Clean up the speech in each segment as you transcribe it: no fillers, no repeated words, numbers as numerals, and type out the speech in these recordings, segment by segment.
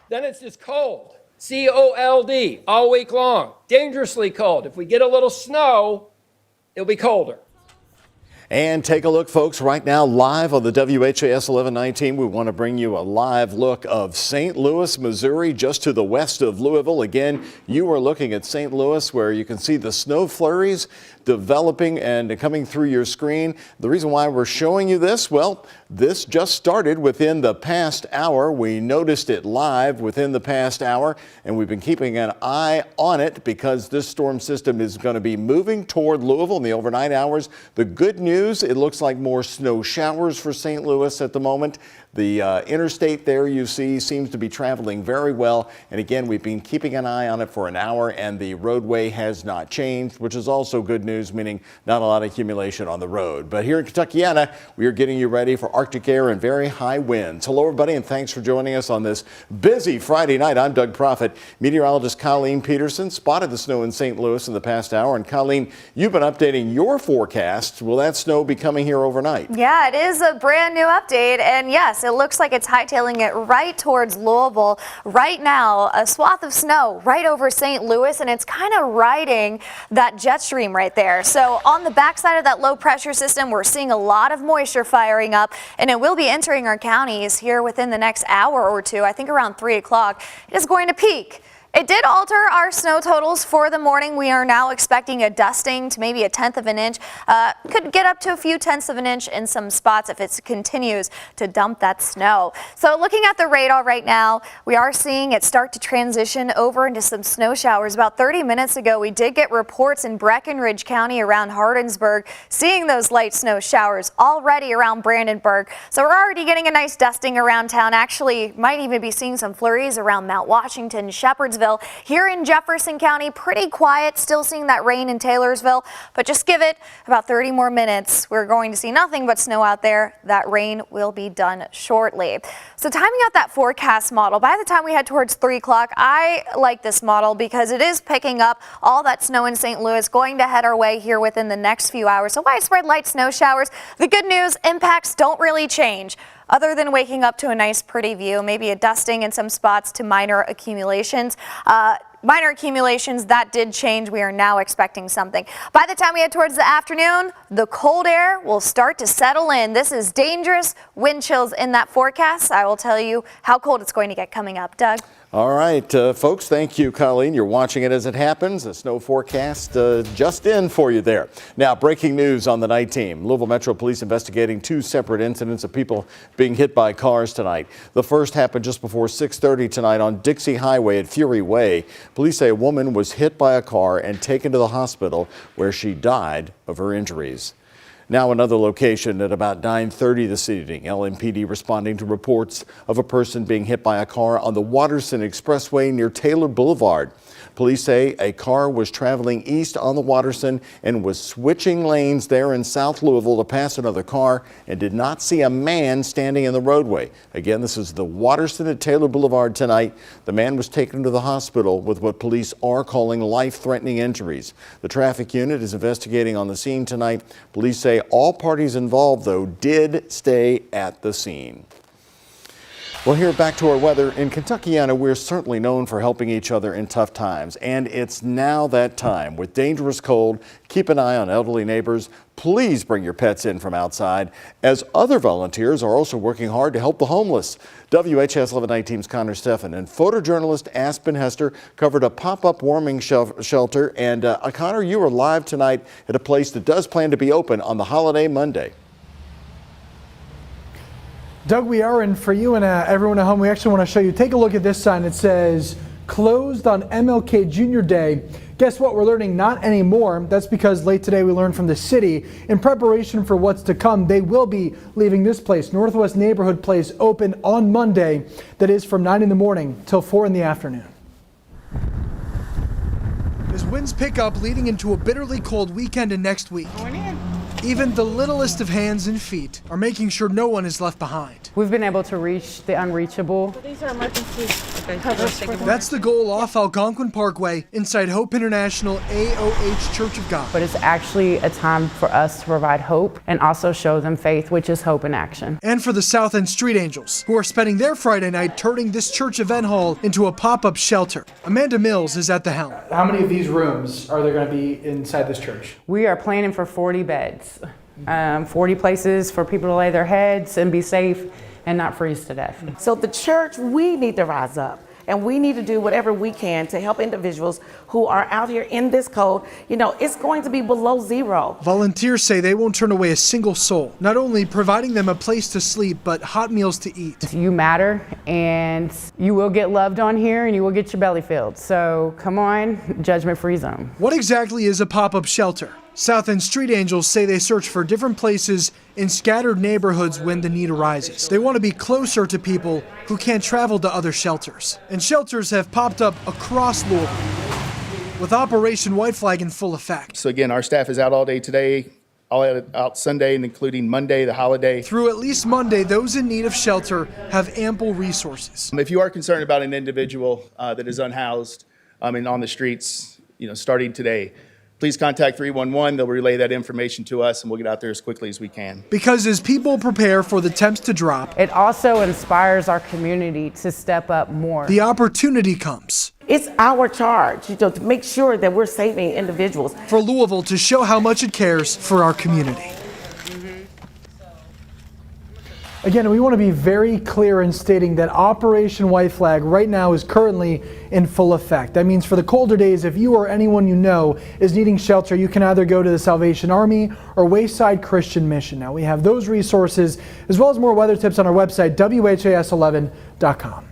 Then it's just cold. C-O-L-D, all week long. Dangerously cold. If we get a little snow, it'll be colder. And take a look, folks, right now live on the WHAS 1119. We want to bring you a live look of St. Louis, Missouri, just to the west of Louisville. Again, you are looking at St. Louis, where you can see the snow flurries developing and coming through your screen. The reason why we're showing you this, well, this just started within the past hour. We noticed it live within the past hour, and we've been keeping an eye on it because this storm system is going to be moving toward Louisville in the overnight hours. The good news, it looks like more snow showers for St. Louis at the moment. The interstate there you see seems to be traveling very well. And again, we've been keeping an eye on it for an hour, and the roadway has not changed, which is also good news, meaning not a lot of accumulation on the road. But here in Kentuckiana, we are getting you ready for Arctic air and very high winds. Hello, everybody, and thanks for joining us on this busy Friday night. I'm Doug Proffitt. Meteorologist Colleen Peterson spotted the snow in St. Louis in the past hour. And Colleen, you've been updating your forecast. Will that snow be coming here overnight? Yeah, it is a brand new update. And yes, it looks like it's hightailing it right towards Louisville. Right now, a swath of snow right over St. Louis, and it's kind of riding that jet stream right there. So on the backside of that low pressure system, we're seeing a lot of moisture firing up, and it will be entering our counties here within the next hour or two. I think around 3 o'clock it is going to peak. It did alter our snow totals for the morning. We are now expecting a dusting to maybe 1/10 of an inch. Could get up to a few tenths of an inch in some spots if it continues to dump that snow. So looking at the radar right now, we are seeing it start to transition over into some snow showers. About 30 minutes ago, we did get reports in Breckenridge County around Hardinsburg, seeing those light snow showers already around Brandenburg. So we're already getting a nice dusting around town. Actually, might even be seeing some flurries around Mount Washington, Shepherdsville. Here in Jefferson County, pretty quiet, still seeing that rain in Taylorsville, but just give it about 30 more minutes. We're going to see nothing but snow out there. That rain will be done shortly. So timing out that forecast model, by the time we head towards 3 o'clock, I like this model because it is picking up all that snow in St. Louis, going to head our way here within the next few hours. So widespread light snow showers. The good news, impacts don't really change, other than waking up to a nice pretty view, maybe a dusting in some spots to minor accumulations. Minor accumulations, that did change. We are now expecting something. By the time we head towards the afternoon, the cold air will start to settle in. This is dangerous wind chills in that forecast. I will tell you how cold it's going to get coming up. Doug? All right, folks, thank you, Colleen. You're watching it as it happens. A snow forecast just in for you there. Now, breaking news on the night team. Louisville Metro Police investigating 2 separate incidents of people being hit by cars tonight. The first happened just before 6:30 tonight on Dixie Highway at Fury Way. Police say a woman was hit by a car and taken to the hospital where she died of her injuries. Now another location at about 9:30 this evening. LMPD responding to reports of a person being hit by a car on the Watterson Expressway near Taylor Boulevard. Police say a car was traveling east on the Watterson and was switching lanes there in South Louisville to pass another car and did not see a man standing in the roadway. Again, this is the Watterson at Taylor Boulevard tonight. The man was taken to the hospital with what police are calling life-threatening injuries. The traffic unit is investigating on the scene tonight. Police say all parties involved, though, did stay at the scene. Well, here back to our weather. In Kentuckiana, we're certainly known for helping each other in tough times, and it's now that time. With dangerous cold, keep an eye on elderly neighbors. Please bring your pets in from outside, as other volunteers are also working hard to help the homeless. WHAS 1119's Connor Steffen and photojournalist Aspen Hester covered a pop-up warming shelter. And Connor, you are live tonight at a place that does plan to be open on the holiday Monday. Doug, we are, and for you and everyone at home, we actually want to show you. Take a look at this sign. It says, closed on MLK Jr. Day. Guess what? We're learning not anymore. That's because late today we learned from the city. In preparation for what's to come, they will be leaving this place, Northwest Neighborhood Place, open on Monday. That is from 9 in the morning till 4 in the afternoon. As winds pick up, leading into a bitterly cold weekend and next week. Even the littlest of hands and feet are making sure no one is left behind. We've been able to reach the unreachable. These are emergency covers. That's the goal off Algonquin Parkway inside Hope International AOH Church of God. But it's actually a time for us to provide hope and also show them faith, which is hope in action. And for the South End Street Angels, who are spending their Friday night turning this church event hall into a pop-up shelter. Amanda Mills is at the helm. How many of these rooms are there going to be inside this church? We are planning for 40 beds, 40 places for people to lay their heads and be safe and not freeze to death. So the church, we need to rise up. And we need to do whatever we can to help individuals who are out here in this cold. You know, it's going to be below zero. Volunteers say they won't turn away a single soul, not only providing them a place to sleep, but hot meals to eat. You matter, and you will get loved on here, and you will get your belly filled. So come on, judgment-free zone. What exactly is a pop-up shelter? South End Street Angels say they search for different places in scattered neighborhoods when the need arises. They want to be closer to people who can't travel to other shelters. And shelters have popped up across Louisville, with Operation White Flag in full effect. So again, our staff is out all day today, all out Sunday, and including Monday, the holiday. Through at least Monday, those in need of shelter have ample resources. If you are concerned about an individual that is unhoused and on the streets, starting today, please contact 311. They'll relay that information to us, and we'll get out there as quickly as we can. Because as people prepare for the temps to drop, it also inspires our community to step up more. The opportunity comes. It's our charge, to make sure that we're saving individuals. For Louisville to show how much it cares for our community. Again, we want to be very clear in stating that Operation White Flag right now is currently in full effect. That means for the colder days, if you or anyone you know is needing shelter, you can either go to the Salvation Army or Wayside Christian Mission. Now, we have those resources as well as more weather tips on our website, WHAS11.com.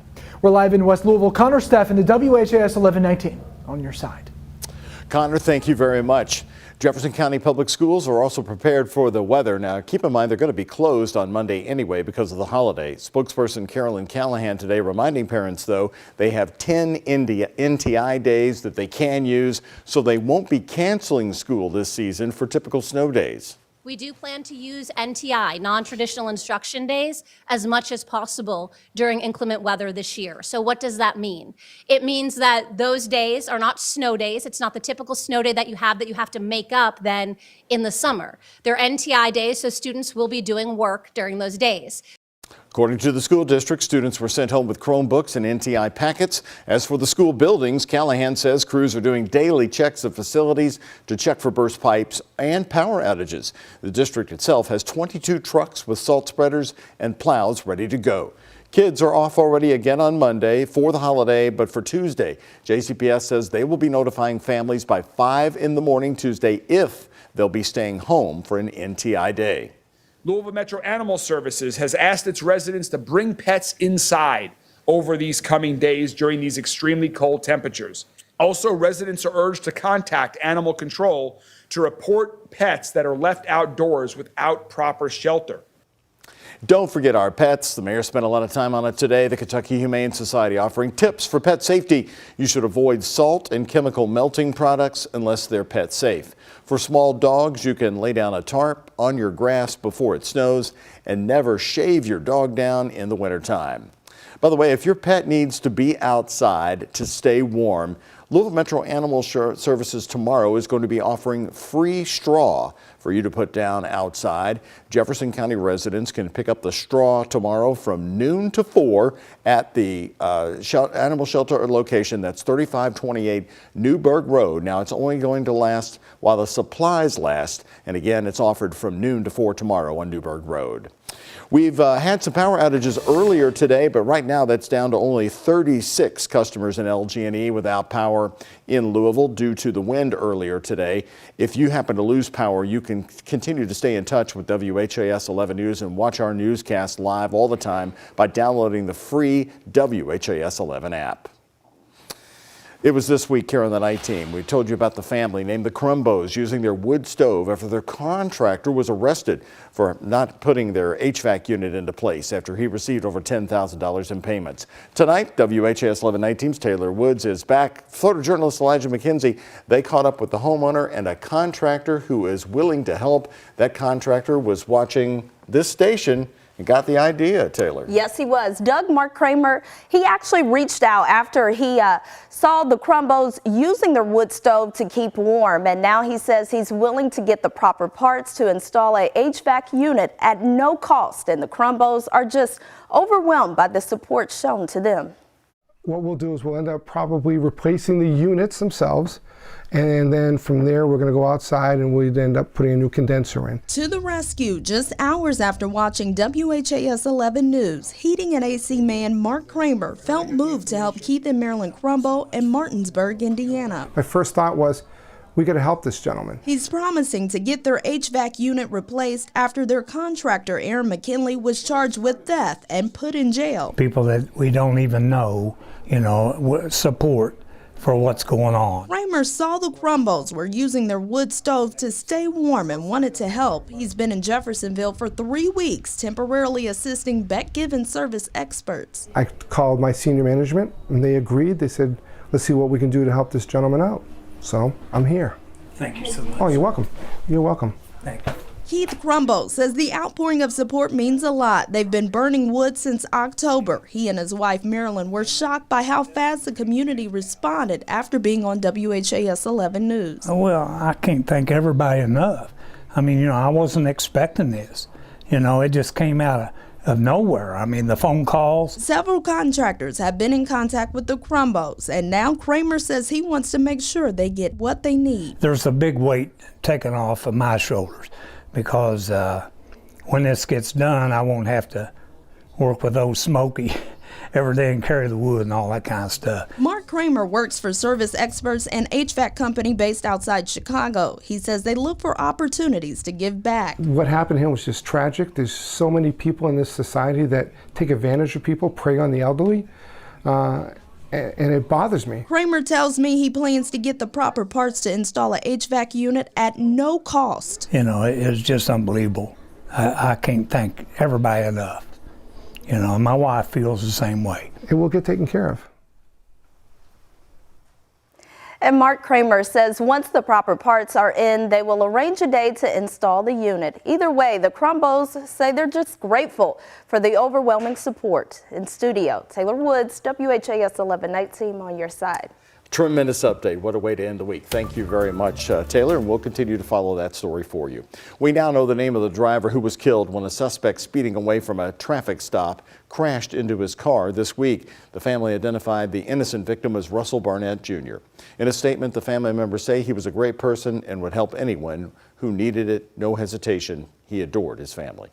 We're live in West Louisville. Connor Steff in the WHAS 1119 on your side. Connor, thank you very much. Jefferson County Public Schools are also prepared for the weather. Now, keep in mind they're going to be closed on Monday anyway because of the holiday. Spokesperson Carolyn Callahan today reminding parents, though, they have 10 NTI days that they can use, so they won't be canceling school this season for typical snow days. We do plan to use NTI, non-traditional instruction days, as much as possible during inclement weather this year. So what does that mean? It means that those days are not snow days. It's not the typical snow day that you have to make up then in the summer. They're NTI days, so students will be doing work during those days. According to the school district, students were sent home with Chromebooks and NTI packets. As for the school buildings, Callahan says crews are doing daily checks of facilities to check for burst pipes and power outages. The district itself has 22 trucks with salt spreaders and plows ready to go. Kids are off already again on Monday for the holiday, but for Tuesday, JCPS says they will be notifying families by 5 in the morning Tuesday if they'll be staying home for an NTI day. Louisville Metro Animal Services has asked its residents to bring pets inside over these coming days during these extremely cold temperatures. Also, residents are urged to contact Animal Control to report pets that are left outdoors without proper shelter. Don't forget our pets. The mayor spent a lot of time on it today. The Kentucky Humane Society offering tips for pet safety. You should avoid salt and chemical melting products unless they're pet safe. For small dogs, you can lay down a tarp on your grass before it snows and never shave your dog down in the wintertime. By the way, if your pet needs to be outside to stay warm, Louisville Metro Animal Services tomorrow is going to be offering free straw for you to put down outside. Jefferson County residents can pick up the straw tomorrow from noon to 4 at the animal shelter location. That's 3528 Newburgh Road. Now, it's only going to last while the supplies last. And again, it's offered from noon to 4 tomorrow on Newburgh Road. We've had some power outages earlier today, but right now that's down to only 36 customers in LG&E without power in Louisville due to the wind earlier today. If you happen to lose power, you can continue to stay in touch with WHAS 11 News and watch our newscast live all the time by downloading the free WHAS 11 app. It was this week here on the night team. We told you about the family named the Crumbos using their wood stove after their contractor was arrested for not putting their HVAC unit into place after he received over $10,000 in payments. Tonight, WHAS 11 Night Team's Taylor Woods is back. Photojournalist Elijah McKenzie, they caught up with the homeowner and a contractor who is willing to help. That contractor was watching this station and got the idea, Taylor. Yes, he was. Mark Kramer, he actually reached out after he saw the Crumbos using their wood stove to keep warm. And now he says he's willing to get the proper parts to install a HVAC unit at no cost. And the Crumbos are just overwhelmed by the support shown to them. What we'll do is we'll end up probably replacing the units themselves, and then from there we're going to go outside and we'd end up putting a new condenser in. To the rescue just hours after watching WHAS11 News, heating and AC man Mark Kramer felt moved to help Keith and Marilyn Crumbo in Martinsburg, Indiana. My first thought was, we got to help this gentleman. He's promising to get their HVAC unit replaced after their contractor, Aaron McKinley, was charged with theft and put in jail. People that we don't even know, support for what's going on. Kramer saw the Crumbos were using their wood stove to stay warm and wanted to help. He's been in Jeffersonville for 3 weeks, temporarily assisting Beck Given service experts. I called my senior management and they agreed. They said, let's see what we can do to help this gentleman out. So I'm here. Thank you so much. Oh, you're welcome. You're welcome. Thank you. Keith Crumbo says the outpouring of support means a lot. They've been burning wood since October. He and his wife Marilyn were shocked by how fast the community responded after being on WHAS11 News. Well, I can't thank everybody enough. I mean, I wasn't expecting this. It just came out of nowhere. I mean, the phone calls. Several contractors have been in contact with the Crumbos, and now Kramer says he wants to make sure they get what they need. There's a big weight taken off of my shoulders because when this gets done, I won't have to work with old Smokey every day and carry the wood and all that kind of stuff. Mark Kramer works for Service Experts, an HVAC company based outside Chicago. He says they look for opportunities to give back. What happened here was just tragic. There's so many people in this society that take advantage of people, prey on the elderly, and it bothers me. Kramer tells me he plans to get the proper parts to install a HVAC unit at no cost. It's just unbelievable. I can't thank everybody enough. My wife feels the same way. It will get taken care of. And Mark Kramer says once the proper parts are in, they will arrange a day to install the unit. Either way, the Crumbos say they're just grateful for the overwhelming support. In studio, Taylor Woods, WHAS 11 Night Team on your side. Tremendous update. What a way to end the week. Thank you very much, Taylor, and we'll continue to follow that story for you. We now know the name of the driver who was killed when a suspect speeding away from a traffic stop crashed into his car this week. The family identified the innocent victim as Russell Barnett Jr. In a statement, the family members say he was a great person and would help anyone who needed it. No hesitation. He adored his family.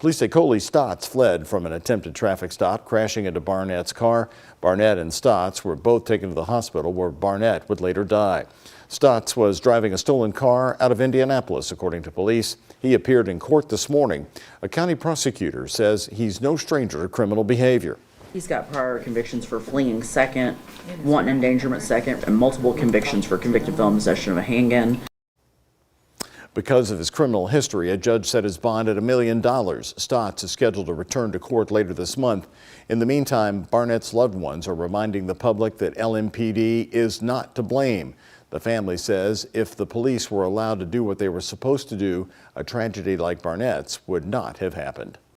Police say Coley Stotts fled from an attempted traffic stop, crashing into Barnett's car. Barnett and Stotts were both taken to the hospital, where Barnett would later die. Stotts was driving a stolen car out of Indianapolis, according to police. He appeared in court this morning. A county prosecutor says he's no stranger to criminal behavior. He's got prior convictions for fleeing second, wanton endangerment second, and multiple convictions for convicted felon possession of a handgun. Because of his criminal history, a judge set his bond at $1 million. Stotts is scheduled to return to court later this month. In the meantime, Barnett's loved ones are reminding the public that LMPD is not to blame. The family says if the police were allowed to do what they were supposed to do, a tragedy like Barnett's would not have happened.